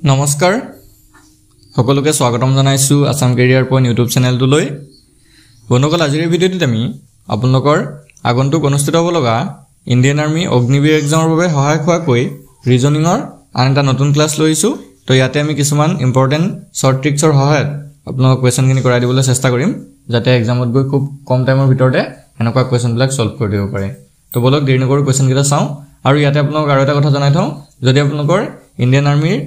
নমস্কাৰ সকলোকে স্বাগতম জনাইছো আসাম কেৰিয়াৰ পইণ্ট ইউটিউব চেনেলটোলৈ বন্ধুসকল আজিৰ ভিডিঅ'টোত আমি আপোনালোকৰ আগন্তুক অনুষ্ঠিত হ'ব লগা ইণ্ডিয়ান আৰ্মি অগ্নিবীৰ এক্সামৰ বাবে সহায়ক হোৱাকৈ ৰিজনিঙৰ আন এটা নতুন ক্লাছ লৈছো তো ইয়াতে আমি কিছুমান ইম্পৰ্টেন্ট শৰ্ট ট্ৰিক্সৰ সহায়ত আপোনালোকক কোৱেশ্চনখিনি কৰাই দিবলৈ চেষ্টা কৰিম যাতে এক্সামত গৈ খুব কম টাইমৰ ভিতৰতে এনেকুৱা কোৱেশ্চনবিলাক সলভ কৰি দিব পাৰে তো বলক দেৰি নকৰি কোৱেশ্চনকেইটা চাওঁ আৰু ইয়াতে আপোনালোক আৰু এটা কথা জনাই থওঁ যদি আপোনালোকৰ ইণ্ডিয়ান আৰ্মিৰ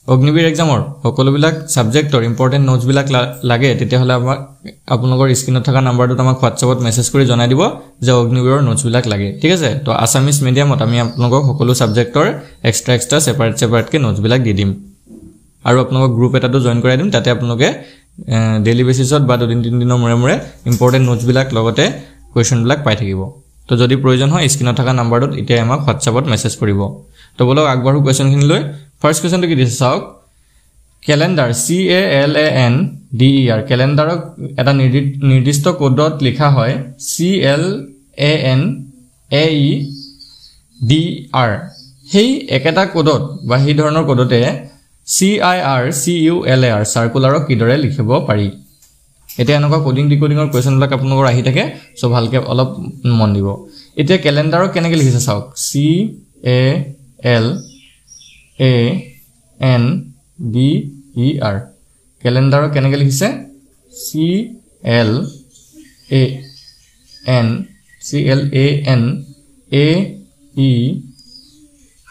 অগ্নিবীৰ এক্সামৰ সকলোবিলাক সাবজেক্টৰ ইম্পৰ্টেন্ট নোটছ বিলাক লাগে তেতিয়াহলে আপোনালোকৰ স্ক্ৰিনত থকা নাম্বাৰটোত আমাক হোৱাটছআপত মেছেজ কৰি জনাই দিব যে অগ্নিবীৰৰ নোটছ বিলাক লাগে ঠিক আছে তো আসামিজ মিডিয়ামত আমি আপোনালোকক সকলো সাবজেক্টৰ এক্সট্ৰা সেপাৰেট কে নোটছ বিলাক দি দিম আৰু আপোনালোকক গ্ৰুপ এটাটো জয়েন কৰাই দিম তাতে আপোনালোকে ডেইলি বেসিছত বা দুদিন তিন দিনৰ মূৰে ইম্পৰ্টেন্ট নোটছ বিলাক লগতে কোৱেশ্চন বিলাক পাই থাকিব তো যদি প্ৰয়োজন হয় স্ক্ৰিনত থকা নাম্বাৰটোত এতিয়া আমাক হোৱাটছআপত মেছেজ কৰিব তো বলক আগবাঢ়ো কোৱেশ্চনখিনি লৈ ফাৰ্স্ট কোৱেশ্চন কি দিছে চাওক ক্যালেন্ডাৰ CALENDAR ক্যালেন্ডাৰক এটা নিৰ্দিষ্ট কোডত লিখা হয় CLANDAER সেই একেটা কোডত বা সেই ধৰণৰ কোডতে CIRCULAR সাৰ্কুলাৰক কিদৰে লিখিব পাৰি এতিয়া এনেকুৱা কোডিং ডিকোডিংৰ কোৱেশ্চনবিলাক আপোনালোকৰ আহি থাকে সো ভালকে অলপ মন দিব এতিয়া ক্যালেন্ডাৰক কেনেকৈ লিখিছে চাওক CALENDAR ক্যালেন্ডাৰক কেনেকৈ লিখিছে CLANDAER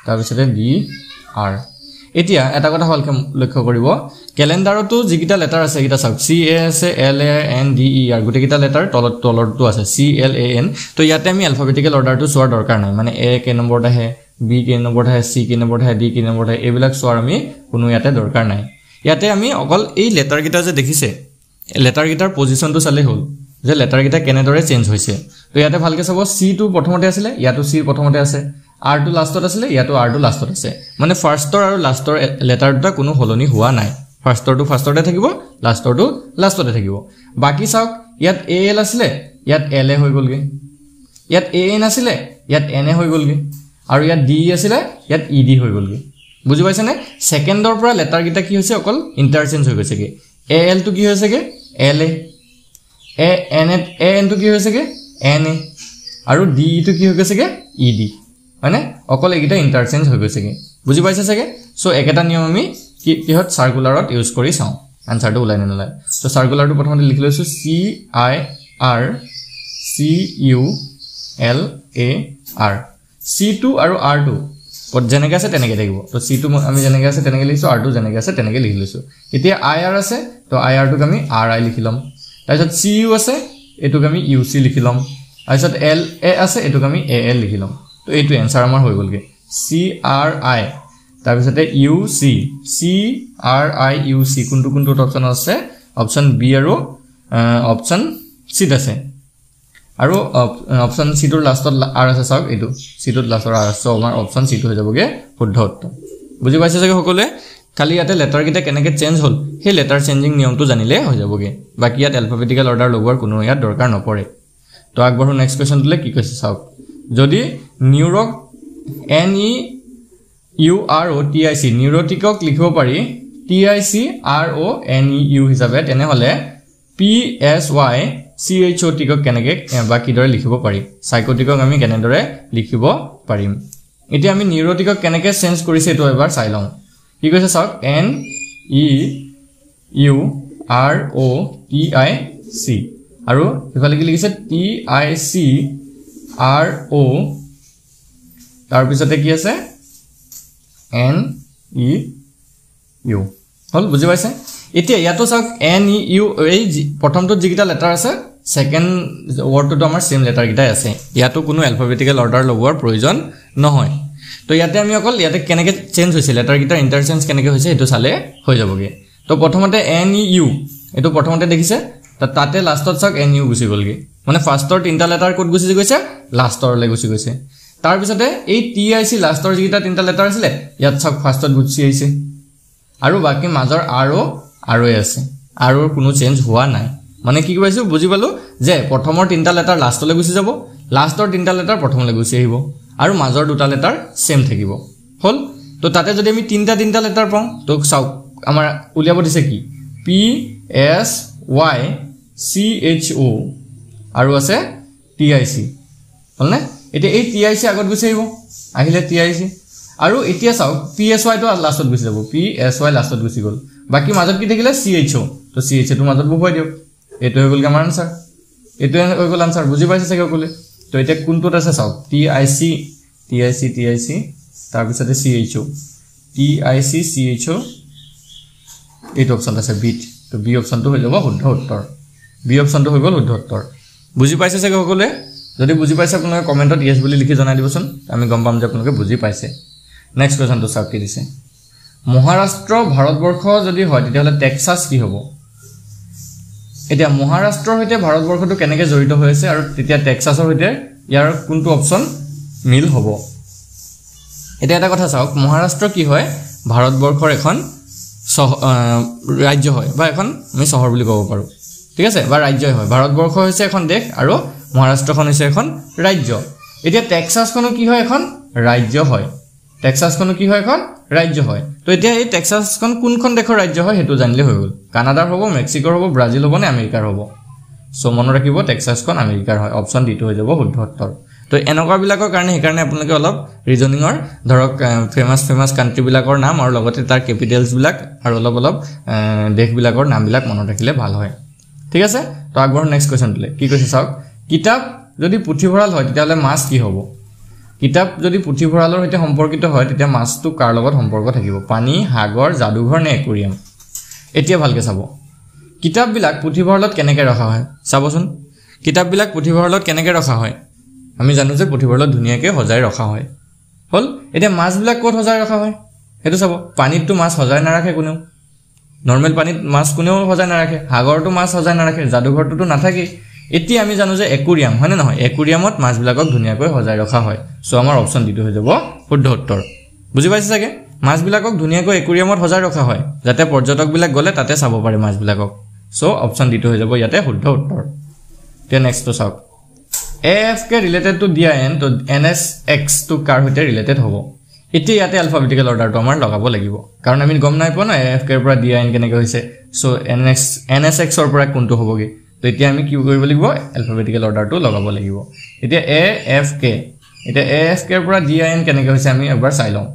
তাৰপিছতে DR এতিয়া এটা কথা ভালকে লক্ষ্য কৰিব ক্যালেন্ডাৰটো যিকিটা লেটাৰ আছে কিটা চাওক C A S L A N D E R গুটেকিটা লেটাৰ তলৰটো আছে CLAN তো ইয়াতে আমি অ্যালফাবেটিক্যাল অৰ্ডাৰটো চোৱাৰ দৰকাৰ নাই মানে A কে নম্বৰত আহে B কে নম্বৰত আহে C কে নম্বৰত আহে D কে নম্বৰত আহে এইবিলাক চোৱাৰ আমি কোনো ইয়াতে দৰকাৰ নাই ইয়াতে আমি অকল এই লেটাৰ কিটা যে দেখিছে লেটাৰ কিটাৰ পজিশনটো চালে হ'ল যে লেটাৰ কিটা কেনেদৰে চেঞ্জ হৈছে তো ইয়াতে ভালকে চাব C টো প্ৰথমতে আছিল ইয়াতো C প্ৰথমতে আছে R টো লাষ্টত আছিল ইয়াতো R টো লাষ্টত আছে মানে ফাৰ্ষ্টৰ আৰু লাষ্টৰ লেটাৰ দুটা কোনো হলনি হোৱা নাই ফাৰ্ষ্টৰটো ফাৰ্ষ্টতে থাকিব লাষ্টৰটো লাষ্টতে থাকিব বাকি চাওক ইয়াত AL আছিল ইয়াত LA হৈ গলগে ইয়াত AN আছিল ইয়াত NA হৈ গলগে আৰু ইয়াত D আছিল ইয়াত ED হৈ গলগে বুজি পাইছে নে সেকেন্ডৰ পৰা লেটাৰ কিটা কি হৈছে অকল ইন্টাৰচেঞ্জ হৈ গৈছে কে AL টো কি হৈছে কে LA AN টো কি হৈছে কে NA আৰু D টো কি হৈ গৈছে কে ED মানে অকল একিটা ইন্টাৰচেঞ্জ হৈ গৈছে কে বুজি পাইছে চাগে সো একেটা নিয়ম আমি কিহত সাৰ্কুলাৰত ইউজ কৰি চাও আনসাৰটো ওলাই নলাই তো সাৰ্কুলাৰটো প্ৰথমতে লিখি লৈছো CIRCULAR C2 আৰু R2 যেনেকৈ আছে তেনেকৈ থাকিব তো C2 আমি যেনেকৈ আছে তেনেকৈ লিখিছো R2 যেনেকৈ আছে তেনেকৈ লিখি লৈছো এতিয়া IR আছে তো IR টোক আমি RI লিখি লম তাৰপিছত CU আছে এটোক আমি UC লিখি লম তাৰপিছত LA আছে এটোক আমি AL লিখি লম তো এইটো এনসাৰ আমাৰ হৈ গলগে CRI তাৰপিছতে UC CRIUC কোনটো অপচন আছে অপচন B আৰু অপচন C আছে আৰু অপচন C টোৰ লাষ্টত R আছে চাওক এইটো C টোৰ লাষ্টৰ R আছে আমাৰ অপচন C টো হৈ যাবগে শুদ্ধ উত্তৰ বুজি পাইছে চাগে সকলোৱে খালি ইয়াতে লেটাৰ কিটা কেনেকৈ চেঞ্জ হল সেই লেটাৰ চেঞ্জিং নিয়মটো জানিলে হৈ যাবগে বাকি ইয়াত অ্যালফাবেটিক্যাল অৰ্ডাৰ লগোৱাৰ কোনো ইয়াত দৰকাৰ নপৰে তো আগবাঢ়ো নেক্সট কোৱেশ্চনটোলে কি কৈছে চাওক যদি নিউৰক NEUROTIC নিউৰোটিকক লিখিব পাৰি TICRONEU হিচাপে তেনেহলে PSYCHOTিকক কেনেকৈ বা কিদৰে লিখিব পাৰি সাইকোটিকক আমি কেনেদৰে লিখিব পাৰিম এতিয়া আমি নিউৰোটিকক কেনেকৈ চেঞ্জ কৰিছে এটো এবাৰ চাই লওঁ কি কৈছে চাওক NEUROTIC আৰু ইফালে কি লিখিছে TICRO তাৰ পিছতে কি আছে NEU হল বুজি পাইছে এতিয়া ইয়াতো চাওক NEU এই প্ৰথমটো যিকিটা লেটাৰ আছে সেকেন্ড ওয়াৰ্ডটো আমাৰ সেম লেটাৰ কিটাই আছে ইয়াতো কোনো অ্যালফাবেটিক্যাল অৰ্ডাৰ লগোৱাৰ প্ৰয়োজন নহয় তো ইয়াতে আমি অকল ইয়াতে কেনেকৈ চেঞ্জ হৈছে লেটাৰ কিটাৰ ইন্টাৰচেঞ্জ কেনেকৈ হৈছে এটো চালে হৈ যাবগে তো প্ৰথমতে NEU এটো প্ৰথমতে দেখিছে তাতে লাষ্টত চাওক NEU গুছি গলগে মানে ফাৰ্ষ্টৰ তিনটা লেটাৰ কোড গুছি গৈছে লাষ্টৰলৈ গুছি গৈছে তাৰ পিছতে এই TIC লাষ্টৰ যিটা তিনটা লেটাৰ আছিল ইয়াত চাওক ফাৰ্ষ্টত গুছি আহিছে আৰু বাকি মাজৰ RO আছে ROৰ কোনো চেঞ্জ হোৱা নাই মানে কি কৈছো বুজি পালো যে প্ৰথমৰ তিনটা লেটাৰ লাষ্টলৈ গুছি যাব লাষ্টৰ তিনটা লেটাৰ প্ৰথমলৈ গুছি আহিব আৰু মাজৰ দুটা লেটাৰ সেম থাকিব হল তো তো তাতে যদি আমি তিনটা লেটাৰ পাওঁ তো চাওক আমাৰ উলিয়াব দিছে কি PSYCHO আৰু আছে TIC হলনে এতিয়া এই TIC আগত গুছি আহিলে TIC আৰু এতিয়া চাওক PSY তো লাষ্টত গুছি যাব PSY লাষ্টত গুছি গল বাকি মাজত কি থাকিলে CHO তো CHO তো মাজত বহুৱাই দিও এটো হৈ গল আমাৰ আনসাৰ এটো হৈ গল আনসাৰ বুজি পাইছে চাগে কলে তো এতিয়া কোনটোত আছে চাওক TIC তাৰ পিছতে CHO TIC CHO এইটো অপচন আছে বিট তো বি অপচনটো হৈ যাব শুদ্ধ উত্তৰ বি অপচনটো হৈ গল শুদ্ধ উত্তৰ বুজি পাইছে চাগে সকলে যদি বুজি পাইছে আপোনালোকে কমেন্টত ইয়েস বুলি লিখি জনাই দিবচোন আমি গম পাম যে আপোনালোকে বুজি পাইছে নেক্সট কোৱেশ্চনটো চাওক কি দিছে মহাৰাষ্ট্ৰ ভাৰতবৰ্ষ যদি হয় তেতিয়াহলে টেক্সাস কি হ'ব এতিয়া মহাৰাষ্ট্ৰৰ হৈতে ভাৰতবৰ্ষটো কেনেকৈ জড়িত হৈ আছে আৰু তেতিয়া টেক্সাসৰ হৈতে ইয়াৰ কোনটো অপচন মিল হ'ব এটা এটা কথা চাওক মহাৰাষ্ট্ৰ কি হয় ভাৰতবৰ্ষৰ এখন ৰাজ্য হয় বা এখন আমি চহৰ বুলি ক'ব পাৰো ঠিক আছে বা ৰাজ্যই হয় ভাৰতবৰ্ষ হৈছে এখন দেশ আৰু মহাৰাষ্ট্ৰখন হৈছে এখন ৰাজ্য এতিয়া টেক্সাসখনো কি হয় এখন ৰাজ্য হয় টেক্সাসখনো কি হয় এখন ৰাজ্য হয় তো এতিয়া এই টেক্সাসখন কোনখন দেশৰ ৰাজ্য হয় হেতু জানিলে হৈ গল কানাডাৰ হ'ব মেক্সিকোৰ হ'ব ব্ৰাজিল হ'ব নে আমেৰিকাৰ হ'ব সো মনত ৰাখিব টেক্সাসখন আমেৰিকাৰ হয় অপচন ডি হৈ যাব শুদ্ধ উত্তৰ তো এনেকুৱা বিলাকৰ কাৰণে হেকাৰণে আপোনালোকে অলপ ৰিজনিংৰ ধৰক ফেমাস কান্ট্ৰি বিলাকৰ নাম আৰু লগতে তাৰ ক্যাপিটেলস বিলাক আৰু অলপ দেশ বিলাকৰ নাম বিলাক মনত ৰাখিলে ভাল হয় ঠিক আছে তো আগৰ নেক্সট কোৱেশ্চন দিলে কি কৈছে চাওক কিতাপ যদি পুথিভঁৰাল হয় তেতিয়াহলে মাছ কি হ'ব কিতাপ যদি পুথিভঁৰালৰ সৈতে সম্পৰ্কিত হয় তেতিয়া মাছটো কাৰ লগত সম্পৰ্ক থাকিব পানী সাগৰ জাদুঘৰ নে একুৰিয়াম এতিয়া ভালকে চাব কিতাপ বিলাক পুথিভঁৰালত কেনেকৈ ৰখা হয় চাবচোন কিতাপ বিলাক পুথিভঁৰালত কেনেকৈ ৰখা হয় আমি জানো যে পুথিভঁৰালত ধুনিয়াকৈ সজাই ৰখা হয় হল এতিয়া মাছ বিলাক ক'ত সজাই ৰখা হয় হেতু চাব পানীতটো মাছ সজাই নাৰাখে কোনেও নৰমাল পানীত মাছ কোনেও সজাই নাৰাখে সাগৰটো মাছ সজাই নাৰাখে জাদুঘৰটো নাথাকে এতিয়া আমি জানো যে একুৰিয়াম হয় না নহয় একুৰিয়ামত মাছ বিলাকক ধুনিয়াকৈ সজাই ৰখা হয় সো আমাৰ অপচন ডি হৈ যাব শুদ্ধ উত্তৰ বুজি পাইছে চাগে মাছ বিলাকক ধুনিয়াকৈ একুৰিয়ামত সজাই ৰখা হয় যাতে পৰ্যটক বিলাক গলে তাতে চাব পাৰে মাছ বিলাকক সো অপচন ডি হৈ যাব ইয়াতে শুদ্ধ উত্তৰ তে নেক্সট তো চাওক AFK related to DIN তো NSX to কাৰ হৈতে ৰিলেটেড হ'ব এতিয়া ইয়াতে alphabetical order তো আমাৰ লগাব লাগিব কাৰণ আমি গম নাই পোৱা না AFK ৰ পৰা DIN কেনেকৈ হৈছে সো NSX ৰ পৰা কোনটো হ'বগে তো এতিয়া আমি কি কৰিব লাগিব alphabetical order তো লগাব লাগিব এতিয়া AFK এতিয়া AFK ৰ পৰা DIN কেনেকৈ হৈছে আমি একবাৰ চাই লওঁ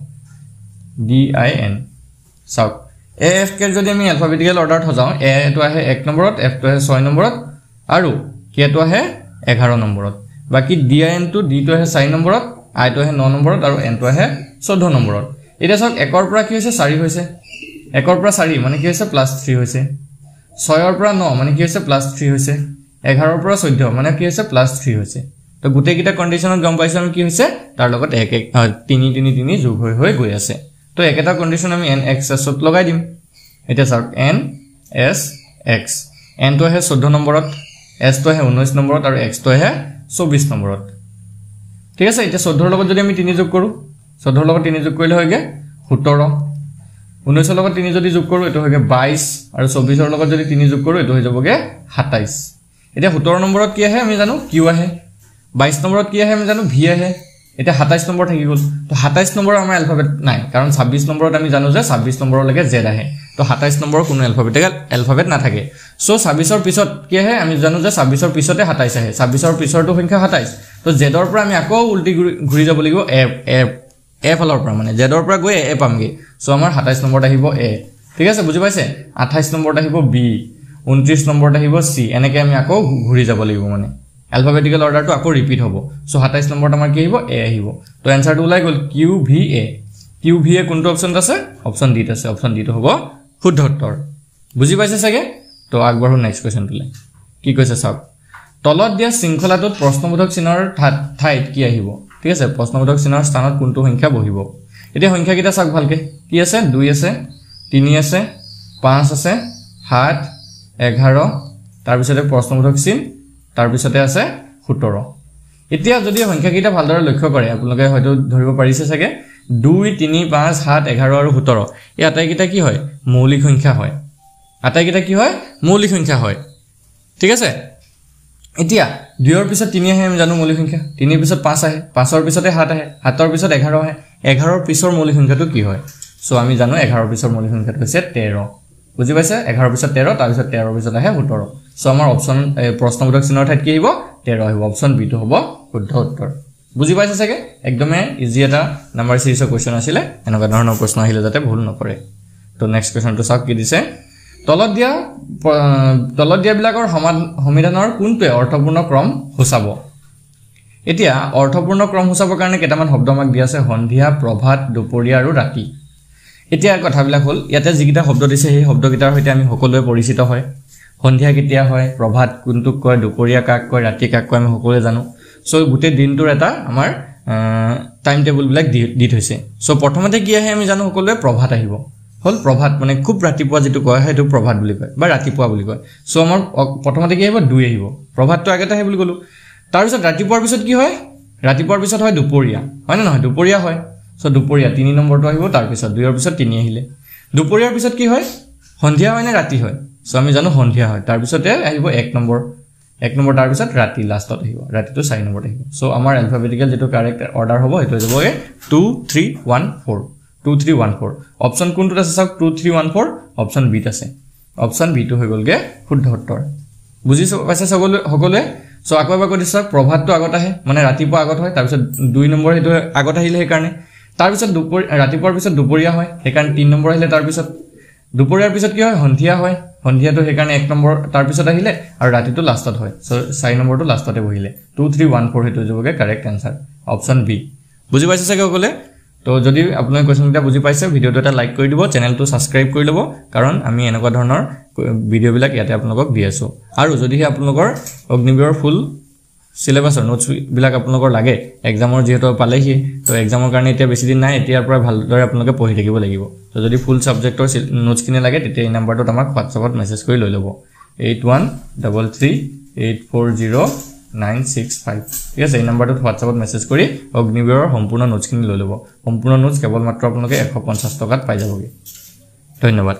DIN চাওক AFK যদি আমি alphabetical order ত যাওঁ A তো আহে 1 নম্বৰত F তো আহে 6 নম্বৰত আৰু K তো আহে 11 নম্বৰত বাকি DIN তো D তো আহে 4 নম্বৰত I তো আহে 9 নম্বৰত আৰু N তো আহে 14 নম্বৰত এটা চাওক 1 ৰ পৰা কি হৈছে 4 হৈছে 1 ৰ পৰা 4 মানে কি হৈছে +3 হৈছে 6 ৰ পৰা 9 মানে কি হৈছে +3 হৈছে 11 ৰ পৰা 14 মানে কি হৈছে +3 হৈছে তো গুটে কিটা কন্ডিশনত গম পাইছো আমি কি হৈছে তাৰ লগত 3 যোগ হৈ গৈ আছে তো একেটা কন্ডিশন আমি NXS ত লগাই দিম এটা চাওক NSX N তো আহে 14 নম্বৰত S তো আহে 19 নম্বৰত আৰু X তো আহে 24 নম্বৰত ঠিক আছে এটা 14 ৰ লগত যদি আমি 3 যোগ কৰো 14 ৰ লগত 3 যোগ কৰিলে হয়গে 17 19 ৰ লগত 3 যদি যোগ কৰো এটো হয়গে 22 আৰু 24 ৰ লগত যদি 3 যোগ কৰো এটো হৈ যাবগে 27 এটা 17 নম্বৰত কি আহে আমি জানো Q আহে 22 নম্বৰত কি আহে আমি জানো V আহে এটা 27 নম্বৰ থাকি গল তো 27 নম্বৰ আমাৰ এলফাবেট নাই কাৰণ 26 নম্বৰত আমি জানো যে 26 নম্বৰলৈকে Z আহে তো 27 নম্বৰ কোনো এলফাবেট না থাকে সো 26 ৰ পিছত কি আহে আমি জানো যে 26 ৰ পিছতে 27 আহে 26 ৰ পিছৰটো সংখ্যা 27 তো Z ৰ পৰা আমি আকৌ উল্টি ঘুৰি যাব লাগিব A ফলৰ পৰা মানে Z ৰ পৰা গৈ A পামগে সো আমাৰ 27 নম্বৰত আহিব A ঠিক আছে বুজি পাইছে 28 নম্বৰত আহিব B 29 নম্বৰত আহিব C এনেকৈ আমি আকৌ ঘুৰি যাব লাগিব মানে alphabetical order to আকৌ repeat hobo so 27 নম্বৰত আমাৰ কি আহিব A আহিব তো आंसर টো ওলাই গল QVA কোনটো অপচন আছে অপচন ডি আছে অপচন ডি টো হ'ব শুদ্ধ উত্তৰ বুজি পাইছে চাগে তো আগবাঢ়ো নেক্সট কোৱেশ্চন টোলে কি কৈছে চাওক তলত দিয়া শৃংখলাটোত প্ৰশ্নবোধক চিনৰ ঠাইত কি আহিব ঠিক আছে প্ৰশ্নবোধক চিনৰ স্থানত কোনটো সংখ্যা বহিব এতিয়া সংখ্যা কিটা চাওক ভালকে কি আছে 2 আছে 3 আছে 5 আছে 7 11 তাৰ পিছতে প্ৰশ্নবোধক চিন তাৰ পিছতে আছে 17 এতিয়া যদি সংখ্যা কিটা ভালদৰে লক্ষ্য কৰে আপোনালোকে হয়তো ধৰিব পাৰিছে চাগে 2 3 5 7 11 আৰু 17 এই আটাইকিটা কি হয় মৌলিক সংখ্যা হয় আটাইকিটা কি হয় মৌলিক সংখ্যা হয় ঠিক আছে এতিয়া 2 ৰ পিছত 3 আহে আমি জানো মৌলিক সংখ্যা 3 ৰ পিছত 5 আহে 5 ৰ পিছতে 7 আহে 7 ৰ পিছত 11 আহে 11 ৰ পিছৰ মৌলিক সংখ্যাটো কি হয় সো আমি জানো 11 ৰ পিছৰ মৌলিক সংখ্যাটো হৈছে 13 বুজি পাইছে 11 ৰ পিছত 13 তাৰ পিছত 13 ৰ পিছত আহে 17 সো আমাৰ অপচন প্ৰশ্নবোধক চিহ্নৰ ঠাইত কি আহিব 13 আহিব অপচন বি টো হ'ব শুদ্ধ উত্তৰ বুজি পাইছে চাগে একদমে ইজি এটা নাম্বাৰ সিৰিজৰ কোৱেশ্চন আছিল এনেকুৱা ধৰণৰ প্ৰশ্ন আহিলে যাতে ভুল নকৰে তো নেক্সট কোৱেশ্চনটো চাওক কি দিছে তলত দিয়া বিলাকৰ সমাধানৰ কোনটোৱে অৰ্থপূৰ্ণ ক্ৰম সূচাব এতিয়া অৰ্থপূৰ্ণ ক্ৰম সূচাবৰ কাৰণে কেইটামান শব্দ আমাক দিয়া আছে সন্ধিয়া প্ৰভাত দুপৰীয়া আৰু ৰাতি এতিয়া কথাবিলাক হল ইয়াতে যিকিটা শব্দ দিছে সেই শব্দকিটাৰ সৈতে আমি সকলোৱে পৰিচিত হয় সন্ধিয়া কেতিয়া হয় প্ৰভাত কোনটোক কয় দুপৰীয়া কাক কয় ৰাতি কাক কয় আমি সকলোৱে জানো সো গোটেই দিনটোৰ এটা আমাৰ টাইম টেবুল বিলাক দি থৈছে সো প্ৰথমতে কি আহে আমি জানো সকলোৱে প্ৰভাত আহিব হল প্ৰভাত মানে খুব ৰাতিপুৱা যেটো কয় হেতু প্ৰভাত বুলি কয় বা ৰাতিপুৱা বুলি কয় সো আমাৰ প্ৰথমতে কি আহিব 2 আহিব প্ৰভাতটো আগতে আহে বুলি কলো তাৰ পিছত ৰাতিপুৱাৰ পিছত কি হয় ৰাতিপুৱাৰ পিছত হয় দুপৰীয়া হয় না নহয় দুপৰীয়া হয় সো দুপৰীয়া 3 নম্বৰটো আহিব তাৰ পিছত 2 ৰ পিছত 3 আহিলে দুপৰীয়াৰ পিছত কি হয় সন্ধিয়া হয় নে ৰাতি হয় সো আমি জানো সন্ধিয়া হয় তাৰ পিছতে আহিব 1 নম্বৰ তাৰ পিছত ৰাতি লাষ্টত আহিব ৰাতিটো 4 নম্বৰত আহিব সো আমাৰ এলফাবেটিক্যাল যেটো কাৰেক্ট অৰ্ডাৰ হ'ব হেতু যাব 2 3 1 4 2 3 1 4 অপচন কোনটো আছে চাওক 2 3 1 4 অপচন বি আছে অপচন বি টো হৈ গলগে শুদ্ধ উত্তৰ বুজিছো পাইছে সকলোৱে সো আকৌ এবাৰ কৈ দিছো প্ৰভাতটো আগত আহে মানে ৰাতিপুৱা আগত হয় তাৰ পিছত 2 নম্বৰ হেতু আগত আহিলে সেই কাৰণে তাৰ পিছত ৰাতিপুৱাৰ পিছত দুপৰীয়া হয় সেই কাৰণে 3 নম্বৰ আহিলে তাৰ পিছত দুপৰীয়াৰ পিছত কি হয় সন্ধিয়া হয় সন্ধিয়াটো সেই কাৰণে 1 নম্বৰ তাৰ পিছত আহিলে আৰু ৰাতিটো লাষ্টত হয় সো 4 নম্বৰটো লাষ্টতে বহিলে 2 3 1 4 হেতু যাবগে কাৰেক্ট আনসাৰ অপচন বি বুজি পাইছে চাগে সকলোৱে তো যদি আপোনালোকে কোৱেশ্চনটা বুজি পাইছে ভিডিওটো এটা লাইক কৰি দিব চেনেলটো সাবস্ক্ৰাইব কৰি লব কাৰণ আমি এনেকুৱা ধৰণৰ ভিডিও বিলাক ইয়াতে আপোনালোকক দি আছো আৰু যদি আপোনালোকৰ অগ্নিবীৰৰ ফুল সিলেবাসৰ নোটস বিলাক আপোনালোকৰ লাগে এক্সামৰ যেহেতু পালেহি তো এক্সামৰ কাৰণে এতিয়া বেছি দিন নাই এতিয়াৰ পৰা ভালদৰে আপোনালোকে পঢ়ি থাকিব লাগিব তো যদি ফুল সাবজেক্টৰ নোটস কিনে লাগে তেতিয়া এই নম্বৰটো আমাক WhatsAppত মেছেজ কৰি লৈ লব 8133840965 ঠিক আছে এই নম্বৰটোত WhatsAppত মেছেজ কৰি অগ্নিবীৰৰ সম্পূৰ্ণ নোটস কিনি লৈ লব সম্পূৰ্ণ নোটস কেৱল মাত্ৰ আপোনালোকে 150 টকাত পাই যাবগে ধন্যবাদ